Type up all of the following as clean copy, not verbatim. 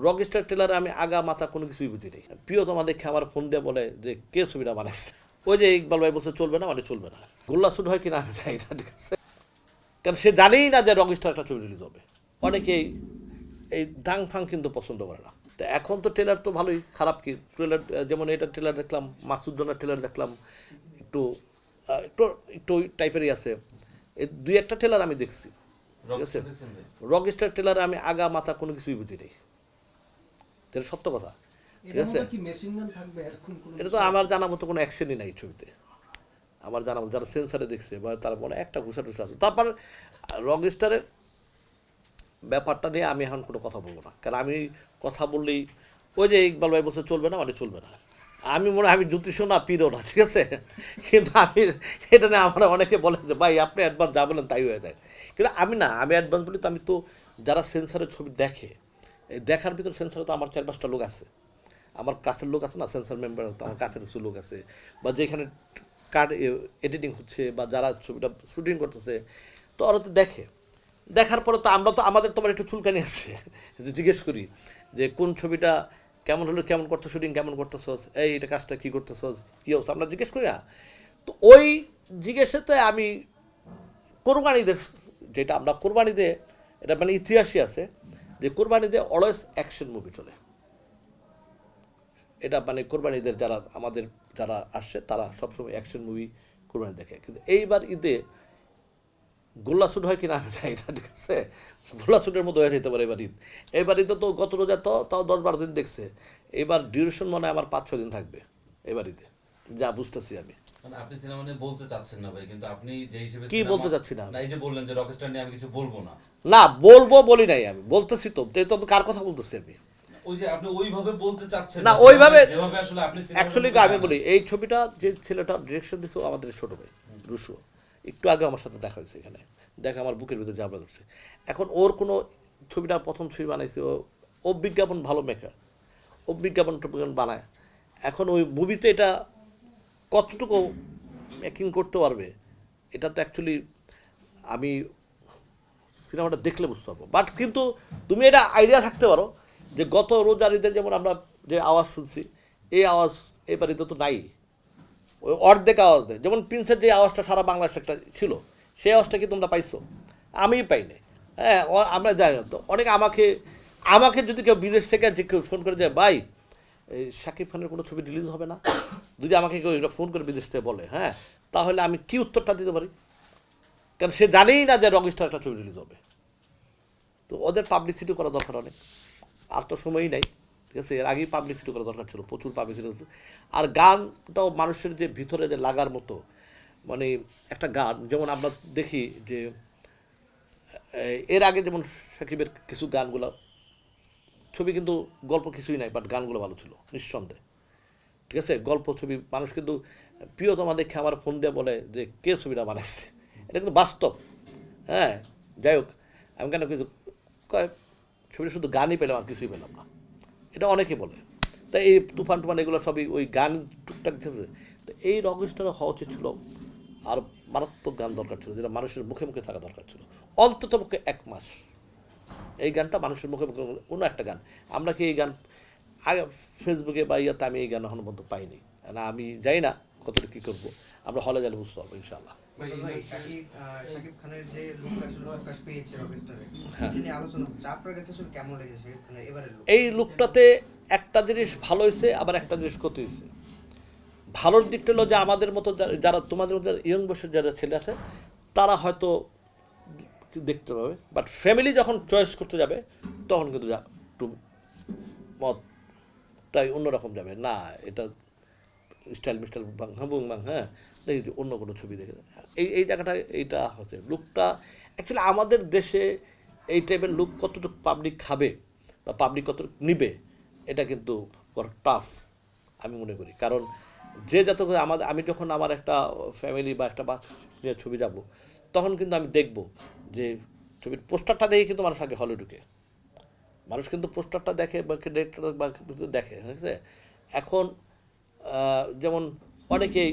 Rockstar ট্রেলারে আমি আগা মাথা কোনো কিছুই বুঝি নাই। প্রিয়তমা দেখে আমার ফোন দিয়ে বলে যে কে ছবিটা বানাইছে। ওই যে ইকবাল ভাই বলছে চলবে না, মানে চলবে না। গোল্লা শুট হয় কিনা আমি জানি না, ঠিক আছে, কারণ সে জানেই না যে রকস্টার একটা ছবি রিলিজ হবে। অনেকেই এই দাং ফাং কিন্তু পছন্দ করে না। তো এখন তো ট্রেলার তো ভালোই, খারাপ কি ট্রেলার, যেমন এটা ট্রেলার দেখলাম, মাসুদ জনের ট্রেলার দেখলাম, একটু একটু একটু ওই টাইপেরই আছে। এই দুই একটা ট্রেলার আমি দেখছি, ঠিক আছে। রকস্টার ট্রেলারে আমি আগা মাথা কোনো কিছুই বুঝি নাই, এটা সত্য কথা, ঠিক আছে। এটা তো আমার জানা মতো কোনো অ্যাকশনই নাই ছবিতে, আমার জানা মতো যারা সেন্সারে দেখছে বা তার মনে একটা ঘুষা টুসা আছে। তারপর রকস্টারের ব্যাপারটা নিয়ে আমি এখন কোনো কথা বলবো না, কারণ আমি কথা বললেই ওই যে ইকবাল ভাই বলছে চলবে না, মানে চলবে না। আমি মনে হয় আমি জ্যোতিষও না, পীরও না, ঠিক আছে, কিন্তু আমি এটা নিয়ে আমরা অনেকে বলে যে ভাই আপনি অ্যাডভান্স যা বলেন তাই হয়ে যায়, কিন্তু আমি না, আমি অ্যাডভান্স বলি তো, আমি তো যারা সেন্সারের ছবি দেখে, এই দেখার ভিতর সেন্সারে তো আমার 4-5টা লোক আছে, আমার কাছের লোক আছে না, সেন্সার মেম্বার, আমার কাছের কিছু লোক আছে, বা যেখানে কার্ড এডিটিং হচ্ছে বা যারা ছবিটা শুটিং করতেছে, তো ওরা তো দেখে। দেখার পরে তো আমরা তো আমাদের তোমার একটু চুলকানি আছে, যে জিজ্ঞেস করি যে কোন ছবিটা কেমন হলো, কেমন করতো শুটিং, কেমন করতেছস, এই এটা কাজটা কী করতেছস, কী অবস্থা, আমরা জিজ্ঞেস করি না। তো ওই জিজ্ঞেসেতে আমি কোরবানিদের, যেটা আমরা কোরবানিতে, এটা মানে ইতিহাসই আছে যে কোরবানিতে অলওয়েজ অ্যাকশন মুভি চলে। এটা মানে কোরবানিদের যারা আমাদের যারা আসছে তারা সবসময় অ্যাকশন মুভি কোরবানি দেখে, কিন্তু এইবার ঈদে গোল্লা শুট হয় কিনা আমি জানি না, ঠিক আছে, গোল্লা শুটের মতো হয়ে যেতে পারে এবার ঈদ। এবার ঈদে তো গত রোজা তো তাও 10-12 দিন দেখছে, এবার ডিউরেশন মনে হয় আমার 5-6 দিন থাকবে এবার ঈদে, যা বুঝতেছি আমি। আপনি সিনেমা নিয়ে বলতে চাচ্ছেন না ভাই, কিন্তু আপনি যে হিসেবে কি বলতে চাচ্ছি না, এই যে বললেন যে রকস্টার নিয়ে আমি কিছু বলবো না, না বলবো বলি নাই, আমি বলতেছি তো, তো কার কথা বলতেছি আমি, ওই যে আপনি ওইভাবে বলতে চাচ্ছেন না ওইভাবে যেভাবে আসলে আপনি অ্যাকচুয়ালি আমি বলি, এই ছবিটা যে ছেলেটা ডিরেকশন দিচ্ছে আমাদের ছোট ভাই রুশো, একটু আগে আমার সাথে দেখা হয়েছে এখানে, দেখা আমার বুকের ভিতরে জাবড়া করছে। এখন ওর কোনো ছবিটা প্রথম ছবি বানাইছে ও বিজ্ঞাপন ভালো মেকার, ও বিজ্ঞাপন টবিজ্ঞাপন বানায়। এখন ওই মুভিতে এটা কতটুকু মেকিং করতে পারবে, এটা তো অ্যাকচুয়ালি আমি সিনেমাটা দেখলে বুঝতে পারবো। বাট কিন্তু তুমি এটা আইডিয়া থাকতে পারো যে গত রোজার ঈদের যেমন আমরা যে আওয়াজ শুনছি, এই আওয়াজ এই বাড়িতে তো নাই, ওই অর্ধেক আওয়াজ দেয়। যেমন প্রিন্সের যে আওয়াজটা সারা বাংলাদেশে একটা ছিল, সেই আওয়াজটা কি তোমরা পাইছো? আমি পাইনি। হ্যাঁ, আমরা জানি না তো। অনেকে আমাকে আমাকে যদি কেউ বিদেশ থেকে যে কেউ ফোন করে যায়, ভাই এই শাকিব খানের কোনো ছবি রিলিজ হবে না, যদি আমাকে কেউ এটা ফোন করে বিদেশ থেকে বলে, হ্যাঁ, তাহলে আমি কি উত্তরটা দিতে পারি? কারণ সে জানেই না যে রকস্টার একটা ছবি রিলিজ হবে। তো ওদের পাবলিসিটি করা দরকার অনেক, আর তো সময়ই নাই, ঠিক আছে, এর আগেই পাবলিসিটি করা দরকার ছিল, প্রচুর পাবলিসিটি। আর গানটাও মানুষের যে ভিতরে যে লাগার মতো, মানে একটা গান যেমন আমরা দেখি যে এর আগে যেমন সাকিবের কিছু গানগুলো, ছবি কিন্তু গল্প কিছুই নাই, বাট গানগুলো ভালো ছিল নিঃসন্দেহে, ঠিক আছে, গল্প ছবি মানুষ কিন্তু প্রিয়তমা দেখে আমার ফোন দিয়ে বলে যে কে ছবিটা বানাইছে, এটা কিন্তু বাস্তব। হ্যাঁ, যাই হোক, আমি কেন কিছু কয় ছবিটা শুধু গানই পেলাম আর কিছুই পেলাম না, এটা অনেকে বলে। তাই এই তুফান টুফান এগুলো সবই ওই গান টুকটাক থেকে। তো এই রকস্টার হওয়া উচিত ছিল, আর মারাত্মক গান দরকার ছিল, যেটা মানুষের মুখে মুখে থাকা দরকার ছিল, অন্তত পক্ষে 1 মাস এই গানটা মানুষের মুখে মুখে, কোনো একটা গান। আমরা কি এই গান আগে ফেসবুকে বা ইয়াতে আমি এই গান এখনো পর্যন্ত পাইনি, না আমি যাই না কতটুকু কী করবো, আমরা হলে গেলে বুঝতে পারবো ইনশাল্লাহ। শাকিব খানের যে লুক আসলে প্রকাশ পেয়েছে রকস্টারে, এটা নিয়ে আলোচনা হচ্ছে, আপনার কাছে আসলে কেমন লেগেছে শাকিব খানের এবারের লুক? এই লুকটাতে একটা জিনিস ভালো হয়েছে, আবার একটা জিনিস ক্ষতি হয়েছে। ভালোর দিকটা হলো যে আমাদের মতো যারা তোমাদের মতো ইয়ং বয়সের যারা ছেলে আছে তারা হয়তো দেখতে পাবে, বাট ফ্যামিলি যখন চয়েস করতে যাবে তখন কিন্তু একটু মতটাই অন্যরকম যাবে, না এটা স্টাইল মিস্টাইল বুং বাং, হ্যাঁ, দেখি অন্য কোনো ছবি দেখে এই জায়গাটা, এইটা হচ্ছে লুকটা। অ্যাকচুয়ালি আমাদের দেশে এই টাইপের লুক কতটুকু পাবলিক খাবে বা পাবলিক কতটুকু নিবে, এটা কিন্তু বড় টাফ আমি মনে করি। কারণ যে যত আমি যখন আমার একটা ফ্যামিলি বা একটা নিয়ে ছবি যাব, তখন কিন্তু আমি দেখব যে ছবির পোস্টারটা দেখে কিন্তু মানুষ আগে হলে ঢুকে, মানুষ কিন্তু পোস্টারটা দেখে বা ডিরেক্টর বা দেখে, ঠিক আছে। এখন যেমন অনেকেই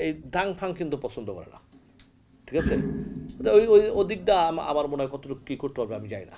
এই দাং ফাং কিন্তু পছন্দ করে না, ঠিক আছে, ওই ওই ওদিকটা আমার মনে হয় কতটুকু কী করতে পারবে আমি জানি না।